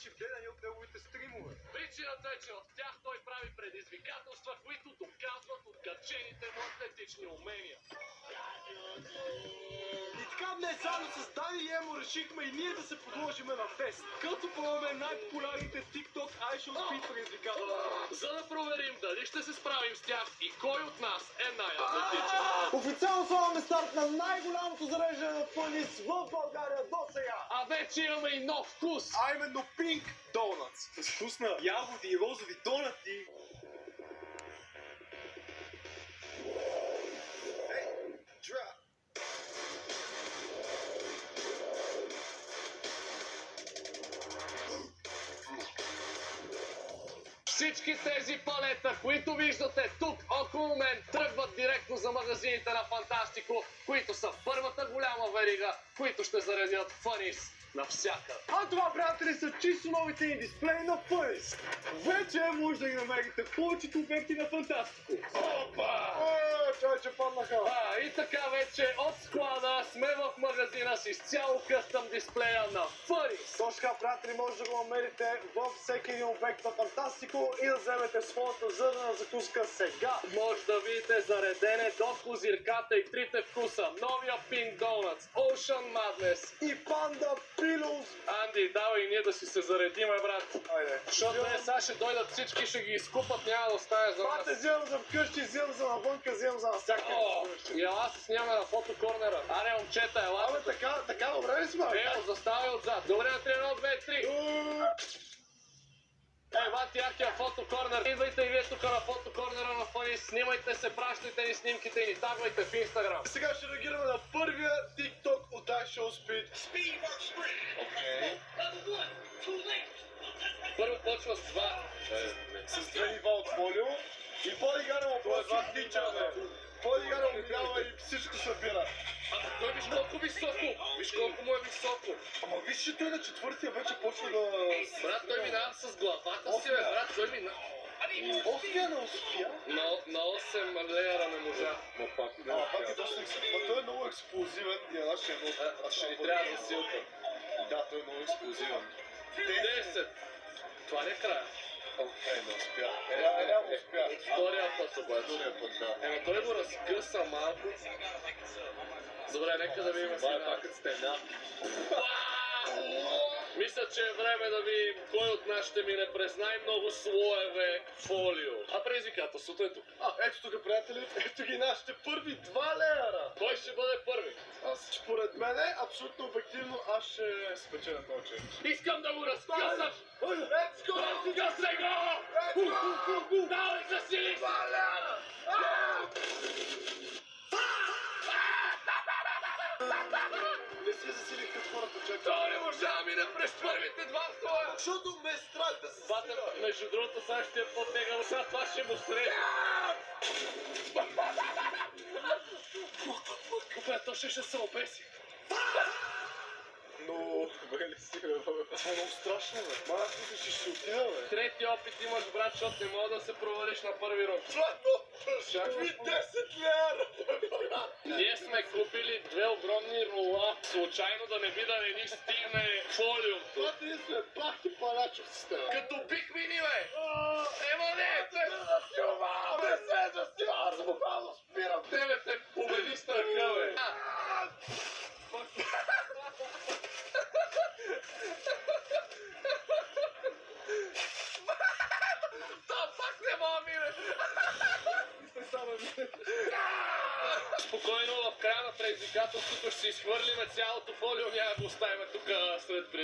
че гледани от неговите стримове. Причината е, че от тях той прави предизвикателства, които доказват откачените му атлетични умения. И така днес заедно с Дани и Емо решихме и ние да се подложиме на тест. Като пробваме най-популярните TikTok I Show Speed предизвикателства. За да проверим дали ще се справим с тях и кой от нас е най-атлетичен. Официално слагаме старт на най-голямото зареждане на фънис в България до сега. А вече имаме и нов вкус. А именно Pink Donuts. С вкус на ягоди и розови донати. Всички тези палета, които виждате тук около мен, тръгват директно за магазините на Фантастико, които са първата голяма верига, които ще заредят фънис навсякъде. А това, приятели, са чисто новите ни дисплеи на фънис. Вече може да ги намерите в повечето обекти на Фантастико. Опа! Че паднаха. И така вече от склада сме в магазина с изцяло къстъм дисплея на фънис. Точно така, приятели, може да го намерите във всеки един обект на Фантастико и да вземете своята зърнена закуска сега. Може да видите заредене до козирката и трите вкуса. Новия Pink Donuts, Ocean Madness. И Panda Pillows. Анди, давай и ние да си се заредиме, брат. Айде. Защото сега ще дойдат всички, ще ги изкупат, няма да остане за Бате, нас. вземам за вкъщи, вземам за навънка, вземам за навсякъде. И ела се снимаме на фотокорнера. Аре, момчета, ела. Абе, така добре ли сме? Ево, заставай отзад. Добре, на 3, 1, 2, 3. Бати, якия фотокорнер. Идвайте и вие тук на фотокорнера на фънис. Снимайте се, пращайте ни снимките и ни тагвайте в Инстаграм. Сега ще реагираме на първия TikTok от I Show Speed. Окей. Първо почва с два. С две нива от фолио. И бодигарда му просто тича, бе. Бодигарда му минава и всичко събира. Той виж колко високо. Виж колко му е високо. Ама виж, че той на четвъртия вече почва да... Брат, той минава с главата си, бе. Брат, той минава. Осмия не успя. На 8 леера не можа. Ама пак е доста експлозивен. Той е много експлозивен и една ще е много... Ще ни трябва засилка. Да, той е много експлозивен. 10. Това не е края. Не успя. Няма успя. Втория път обаче. Втория път, да. Той го разкъса малко. Добре, нека да видим сега. Това е пак стена. Мисля, че е време да видим кой от нас ще мине през най-много слоеве фолио. А предизвикателството е тук. Ето тук, приятели, ето ги нашите първи 2 леера. Кой ще бъде първи? Според мен, абсолютно обективно, аз ще спечеля този челендж. Искам да го разкъсаш! Let's go! Разкъсай го! Давай засили! 2 леера! Не се засилихте хората, чакай. Той не може да мине през първите два слоя! Защото ме страх да се Батър, между другото, сега ще е по-тегъл, сега това ще му среща. Бе, то ще се обеси. Но, бе, ли си, бе? Това е много страшно, бе. Ма, аз мисля, че ще отида, бе. Трети опит имаш, брат, защото не мога да се провалиш на първи рок. Чакай 10 леера! Ние сме купили две огромни рола, случайно да не би да не ни стигне фолиумто. Това ти сме бахти палачовците, бе. Като бих мини, бе! Ема не! Не се засила! Аз буквално спирам! Тебе те победи страха, бе! Това пак не мога мине! Спокойно, в края на предизвикателството ще си изхвърлиме цялото фолио, няма да го оставим тук сред приятели.